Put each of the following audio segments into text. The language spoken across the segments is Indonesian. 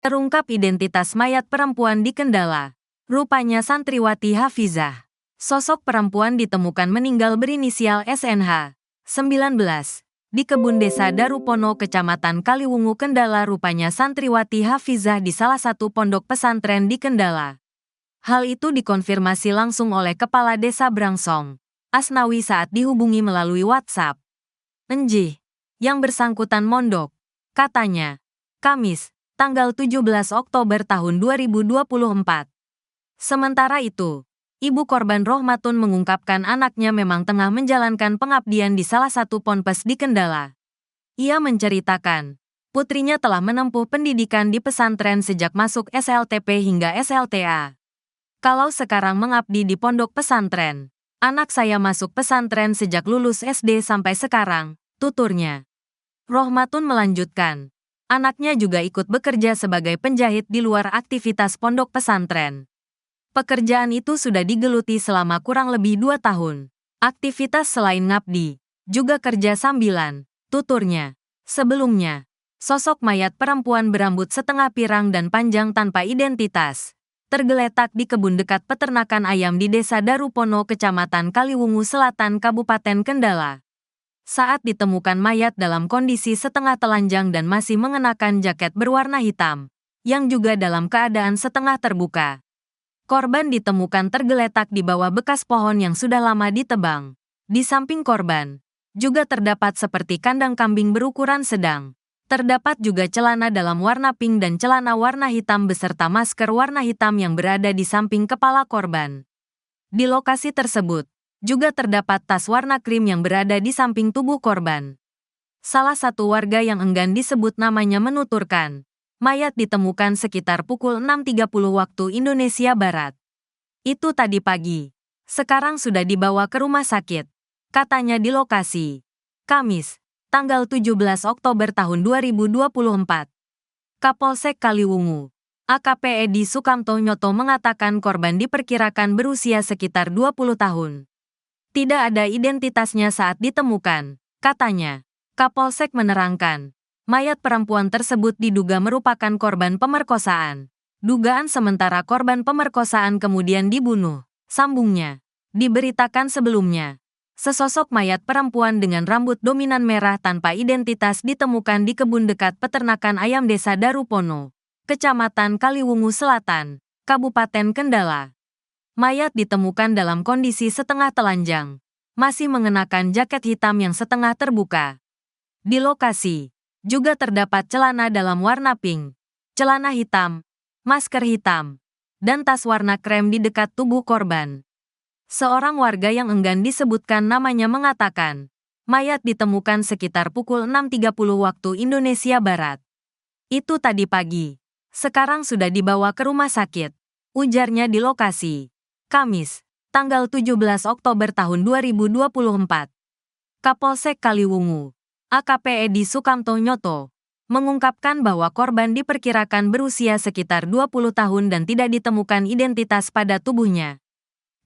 Terungkap identitas mayat perempuan di Kendala. Rupanya santriwati Hafizah. Sosok perempuan ditemukan meninggal berinisial SNH. 19. Di kebun desa Darupono, Kecamatan Kaliwungu, Kendala. Rupanya santriwati Hafizah di salah satu pondok pesantren di Kendala. Hal itu dikonfirmasi langsung oleh Kepala Desa Brangsong, Asnawi, saat dihubungi melalui WhatsApp. Enjih, yang bersangkutan mondok, katanya, Kamis, tanggal 17 Oktober tahun 2024. Sementara itu, ibu korban Rohmatun mengungkapkan anaknya memang tengah menjalankan pengabdian di salah satu ponpes di Kendala. Ia menceritakan, putrinya telah menempuh pendidikan di pesantren sejak masuk SLTP hingga SLTA. Kalau sekarang mengabdi di pondok pesantren, anak saya masuk pesantren sejak lulus SD sampai sekarang, tuturnya. Rohmatun melanjutkan, anaknya juga ikut bekerja sebagai penjahit di luar aktivitas pondok pesantren. Pekerjaan itu sudah digeluti selama kurang lebih 2 tahun. Aktivitas selain ngabdi, juga kerja sambilan, tuturnya. Sebelumnya, sosok mayat perempuan berambut setengah pirang dan panjang tanpa identitas tergeletak di kebun dekat peternakan ayam di Desa Darupono, Kecamatan Kaliwungu Selatan, Kabupaten Kendala. Saat ditemukan mayat dalam kondisi setengah telanjang dan masih mengenakan jaket berwarna hitam, yang juga dalam keadaan setengah terbuka. Korban ditemukan tergeletak di bawah bekas pohon yang sudah lama ditebang. Di samping korban, juga terdapat seperti kandang kambing berukuran sedang. Terdapat juga celana dalam warna pink dan celana warna hitam beserta masker warna hitam yang berada di samping kepala korban. Di lokasi tersebut, juga terdapat tas warna krim yang berada di samping tubuh korban. Salah satu warga yang enggan disebut namanya menuturkan, mayat ditemukan sekitar pukul 6.30 waktu Indonesia Barat. Itu tadi pagi. Sekarang sudah dibawa ke rumah sakit, katanya di lokasi. Kamis, tanggal 17 Oktober tahun 2024. Kapolsek Kaliwungu, AKP Edi Sukamto Nyoto mengatakan korban diperkirakan berusia sekitar 20 tahun. Tidak ada identitasnya saat ditemukan, katanya. Kapolsek menerangkan, mayat perempuan tersebut diduga merupakan korban pemerkosaan. Dugaan sementara korban pemerkosaan kemudian dibunuh, sambungnya. Diberitakan sebelumnya, sesosok mayat perempuan dengan rambut dominan merah tanpa identitas ditemukan di kebun dekat peternakan ayam Desa Darupono, Kecamatan Kaliwungu Selatan, Kabupaten Kendala. Mayat ditemukan dalam kondisi setengah telanjang, masih mengenakan jaket hitam yang setengah terbuka. Di lokasi, juga terdapat celana dalam warna pink, celana hitam, masker hitam, dan tas warna krem di dekat tubuh korban. Seorang warga yang enggan disebutkan namanya mengatakan, mayat ditemukan sekitar pukul 6.30 waktu Indonesia Barat. Itu tadi pagi. Sekarang sudah dibawa ke rumah sakit, ujarnya di lokasi. Kamis, tanggal 17 Oktober tahun 2024. Kapolsek Kaliwungu, AKP Edi Sukamto Nyoto, mengungkapkan bahwa korban diperkirakan berusia sekitar 20 tahun dan tidak ditemukan identitas pada tubuhnya.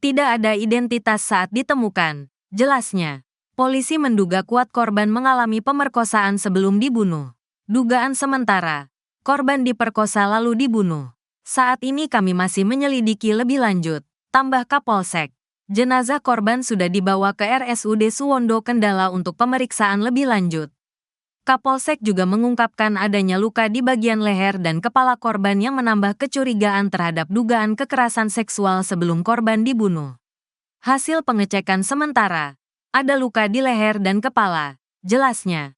Tidak ada identitas saat ditemukan, jelasnya. Polisi menduga kuat korban mengalami pemerkosaan sebelum dibunuh. Dugaan sementara, korban diperkosa lalu dibunuh. Saat ini kami masih menyelidiki lebih lanjut, tambah Kapolsek. Jenazah korban sudah dibawa ke RSUD Suwondo Kendala untuk pemeriksaan lebih lanjut. Kapolsek juga mengungkapkan adanya luka di bagian leher dan kepala korban yang menambah kecurigaan terhadap dugaan kekerasan seksual sebelum korban dibunuh. Hasil pengecekan sementara, ada luka di leher dan kepala, jelasnya.